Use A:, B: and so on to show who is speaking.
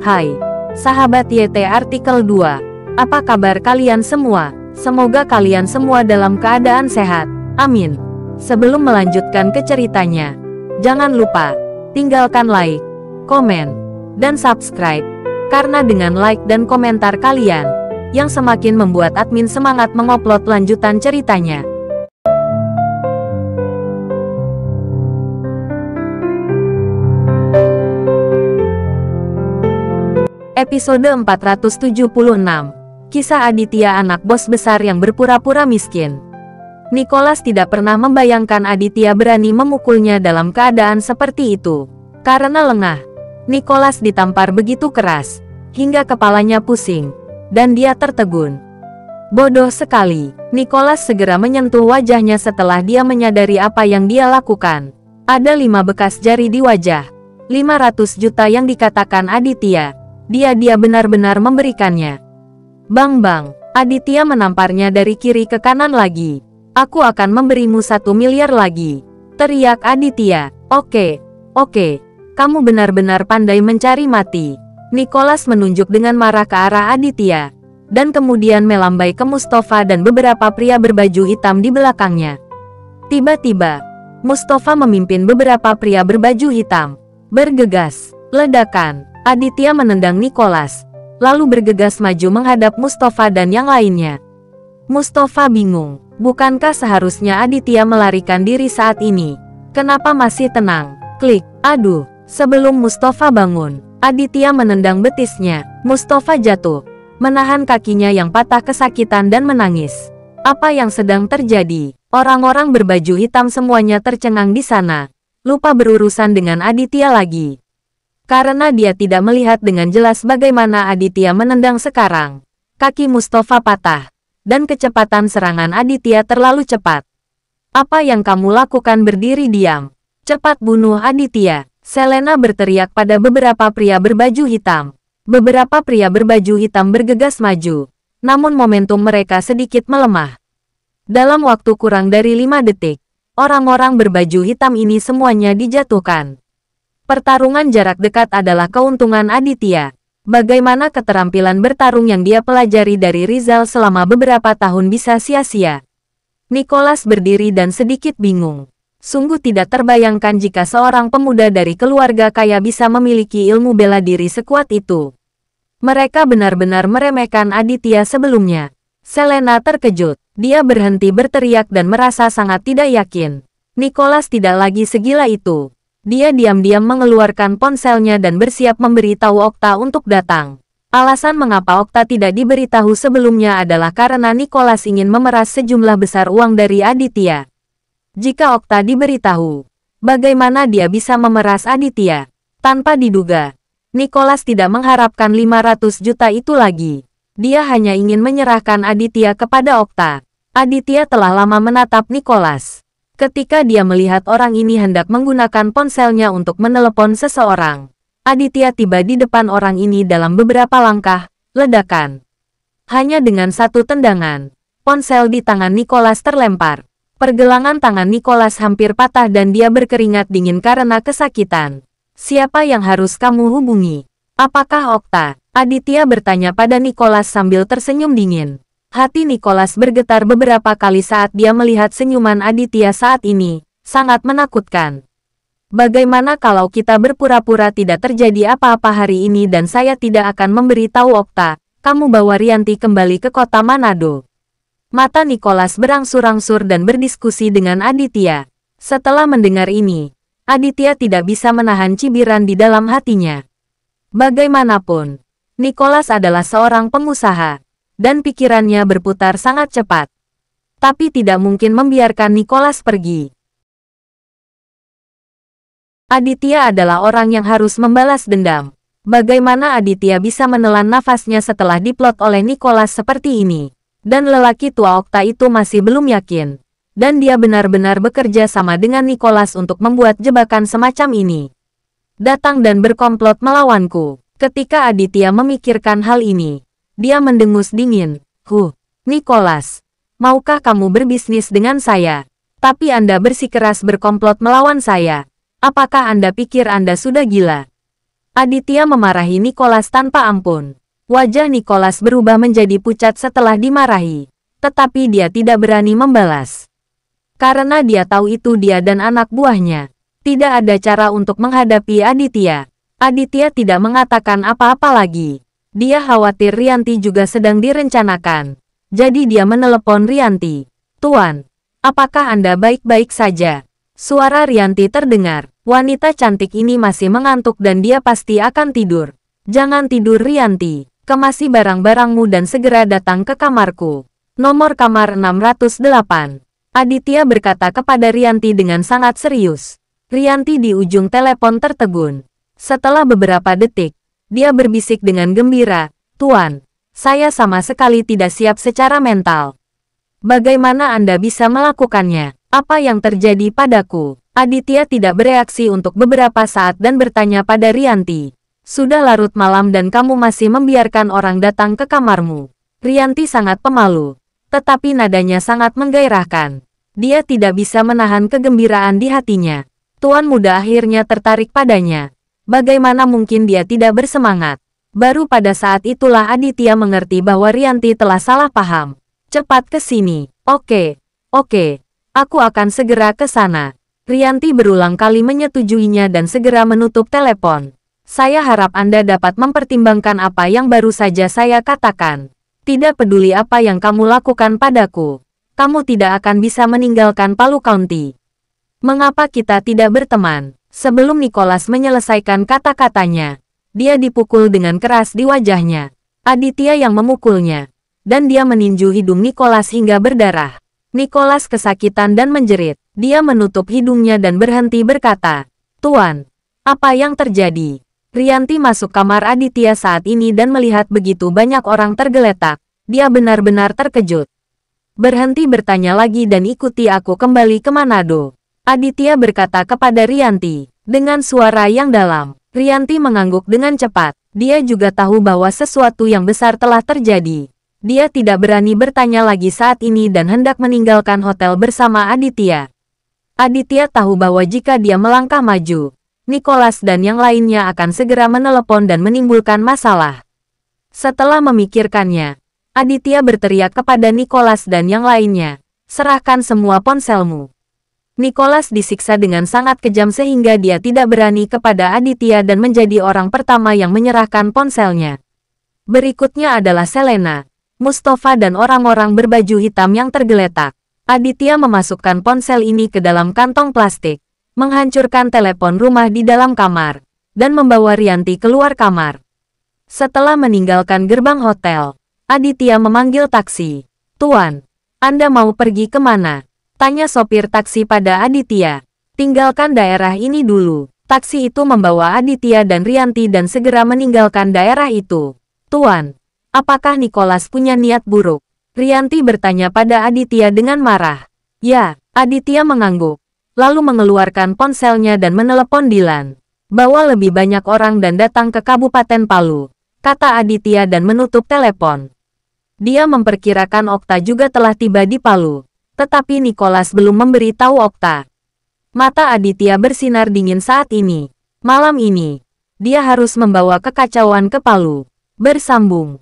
A: Hai, sahabat YT Artikel 2. Apa kabar kalian semua? Semoga kalian semua dalam keadaan sehat. Amin. Sebelum melanjutkan ke ceritanya, jangan lupa tinggalkan like, komen, dan subscribe. Karena dengan like dan komentar kalian, yang semakin membuat admin semangat mengupload lanjutan ceritanya. Episode 476. Kisah Aditya, anak bos besar yang berpura-pura miskin. Nicholas tidak pernah membayangkan Aditya berani memukulnya dalam keadaan seperti itu. Karena lengah, Nicholas ditampar begitu keras, hingga kepalanya pusing, dan dia tertegun. Bodoh sekali, Nicholas segera menyentuh wajahnya setelah dia menyadari apa yang dia lakukan. Ada 5 bekas jari di wajah, 500 juta yang dikatakan Aditya. Dia benar-benar memberikannya. Bang, Aditya menamparnya dari kiri ke kanan lagi. Aku akan memberimu 1 miliar lagi, teriak Aditya. Oke, kamu benar-benar pandai mencari mati. Nicholas menunjuk dengan marah ke arah Aditya, dan kemudian melambai ke Mustafa dan beberapa pria berbaju hitam di belakangnya. Tiba-tiba, Mustafa memimpin beberapa pria berbaju hitam. Bergegas, ledakan. Aditya menendang Nicholas, lalu bergegas maju menghadap Mustafa dan yang lainnya. Mustafa bingung, bukankah seharusnya Aditya melarikan diri saat ini? Kenapa masih tenang? Klik, aduh, sebelum Mustafa bangun, Aditya menendang betisnya. Mustafa jatuh, menahan kakinya yang patah kesakitan dan menangis. Apa yang sedang terjadi? Orang-orang berbaju hitam semuanya tercengang di sana, lupa berurusan dengan Aditya lagi. Karena dia tidak melihat dengan jelas bagaimana Aditya menendang sekarang. Kaki Mustafa patah, dan kecepatan serangan Aditya terlalu cepat. Apa yang kamu lakukan? Berdiri diam. Cepat bunuh Aditya. Selena berteriak pada beberapa pria berbaju hitam. Beberapa pria berbaju hitam bergegas maju, namun momentum mereka sedikit melemah. Dalam waktu kurang dari 5 detik, orang-orang berbaju hitam ini semuanya dijatuhkan. Pertarungan jarak dekat adalah keuntungan Aditya. Bagaimana keterampilan bertarung yang dia pelajari dari Rizal selama beberapa tahun bisa sia-sia? Nicholas berdiri dan sedikit bingung. Sungguh tidak terbayangkan jika seorang pemuda dari keluarga kaya bisa memiliki ilmu bela diri sekuat itu. Mereka benar-benar meremehkan Aditya sebelumnya. Selena terkejut. Dia berhenti berteriak dan merasa sangat tidak yakin. Nicholas tidak lagi segila itu. Dia diam-diam mengeluarkan ponselnya dan bersiap memberitahu Okta untuk datang. Alasan mengapa Okta tidak diberitahu sebelumnya adalah karena Nicholas ingin memeras sejumlah besar uang dari Aditya. Jika Okta diberitahu, bagaimana dia bisa memeras Aditya? Tanpa diduga, Nicholas tidak mengharapkan 500 juta itu lagi. Dia hanya ingin menyerahkan Aditya kepada Okta. Aditya telah lama menatap Nicholas. Ketika dia melihat orang ini hendak menggunakan ponselnya untuk menelepon seseorang, Aditya tiba di depan orang ini dalam beberapa langkah. Ledakan. Hanya dengan satu tendangan, ponsel di tangan Nicholas terlempar. Pergelangan tangan Nicholas hampir patah dan dia berkeringat dingin karena kesakitan. Siapa yang harus kamu hubungi? Apakah Okta? Aditya bertanya pada Nicholas sambil tersenyum dingin. Hati Nicholas bergetar beberapa kali saat dia melihat senyuman Aditya saat ini. Sangat menakutkan. Bagaimana kalau kita berpura-pura tidak terjadi apa-apa hari ini dan saya tidak akan memberitahu Okta? Kamu bawa Rianti kembali ke kota Manado. Mata Nicholas berangsur-angsur dan berdiskusi dengan Aditya. Setelah mendengar ini, Aditya tidak bisa menahan cibiran di dalam hatinya. Bagaimanapun, Nicholas adalah seorang pengusaha, dan pikirannya berputar sangat cepat. Tapi tidak mungkin membiarkan Nicholas pergi. Aditya adalah orang yang harus membalas dendam. Bagaimana Aditya bisa menelan nafasnya setelah diplot oleh Nicholas seperti ini? Dan lelaki tua Okta itu masih belum yakin. Dan dia benar-benar bekerja sama dengan Nicholas untuk membuat jebakan semacam ini. Datang dan berkomplot melawanku. Ketika Aditya memikirkan hal ini, dia mendengus dingin. Nicholas, maukah kamu berbisnis dengan saya? Tapi Anda bersikeras berkomplot melawan saya. Apakah Anda pikir Anda sudah gila? Aditya memarahi Nicholas tanpa ampun. Wajah Nicholas berubah menjadi pucat setelah dimarahi. Tetapi dia tidak berani membalas. Karena dia tahu itu dia dan anak buahnya. Tidak ada cara untuk menghadapi Aditya. Aditya tidak mengatakan apa-apa lagi. Dia khawatir Rianti juga sedang direncanakan. Jadi dia menelepon Rianti. "Tuan, apakah Anda baik-baik saja?" Suara Rianti terdengar. Wanita cantik ini masih mengantuk dan dia pasti akan tidur. "Jangan tidur Rianti. Kemasi barang-barangmu dan segera datang ke kamarku. Nomor kamar 608. Aditya berkata kepada Rianti dengan sangat serius. Rianti di ujung telepon tertegun. Setelah beberapa detik, dia berbisik dengan gembira, "Tuan, saya sama sekali tidak siap secara mental. Bagaimana Anda bisa melakukannya? Apa yang terjadi padaku?" Aditya tidak bereaksi untuk beberapa saat dan bertanya pada Rianti. "Sudah larut malam dan kamu masih membiarkan orang datang ke kamarmu." Rianti sangat pemalu, tetapi nadanya sangat menggairahkan. Dia tidak bisa menahan kegembiraan di hatinya. Tuan muda akhirnya tertarik padanya. Bagaimana mungkin dia tidak bersemangat? Baru pada saat itulah Aditya mengerti bahwa Rianti telah salah paham. "Cepat ke sini." Oke, aku akan segera ke sana." Rianti berulang kali menyetujuinya dan segera menutup telepon. "Saya harap Anda dapat mempertimbangkan apa yang baru saja saya katakan. Tidak peduli apa yang kamu lakukan padaku, kamu tidak akan bisa meninggalkan Palu County. Mengapa kita tidak berteman?" Sebelum Nicholas menyelesaikan kata-katanya, dia dipukul dengan keras di wajahnya. Aditya yang memukulnya, dan dia meninju hidung Nicholas hingga berdarah. Nicholas kesakitan dan menjerit. Dia menutup hidungnya dan berhenti berkata, "Tuan, apa yang terjadi?" Rianti masuk kamar Aditya saat ini dan melihat begitu banyak orang tergeletak. Dia benar-benar terkejut. "Berhenti bertanya lagi dan ikuti aku kembali ke Manado." Aditya berkata kepada Rianti, dengan suara yang dalam. Rianti mengangguk dengan cepat. Dia juga tahu bahwa sesuatu yang besar telah terjadi. Dia tidak berani bertanya lagi saat ini dan hendak meninggalkan hotel bersama Aditya. Aditya tahu bahwa jika dia melangkah maju, Nicholas dan yang lainnya akan segera menelepon dan menimbulkan masalah. Setelah memikirkannya, Aditya berteriak kepada Nicholas dan yang lainnya, "Serahkan semua ponselmu." Nicholas disiksa dengan sangat kejam sehingga dia tidak berani kepada Aditya dan menjadi orang pertama yang menyerahkan ponselnya. Berikutnya adalah Selena, Mustafa dan orang-orang berbaju hitam yang tergeletak. Aditya memasukkan ponsel ini ke dalam kantong plastik, menghancurkan telepon rumah di dalam kamar, dan membawa Rianti keluar kamar. Setelah meninggalkan gerbang hotel, Aditya memanggil taksi. "Tuan, Anda mau pergi kemana?" tanya sopir taksi pada Aditya. "Tinggalkan daerah ini dulu." Taksi itu membawa Aditya dan Rianti dan segera meninggalkan daerah itu. "Tuan, apakah Nicholas punya niat buruk?" Rianti bertanya pada Aditya dengan marah. "Ya," Aditya mengangguk, lalu mengeluarkan ponselnya dan menelepon Dilan. "Bawa lebih banyak orang dan datang ke Kabupaten Palu," kata Aditya dan menutup telepon. Dia memperkirakan Okta juga telah tiba di Palu, tetapi Nicholas belum memberi tahu Okta. Mata Aditya bersinar dingin saat ini. Malam ini, dia harus membawa kekacauan ke Palu. Bersambung.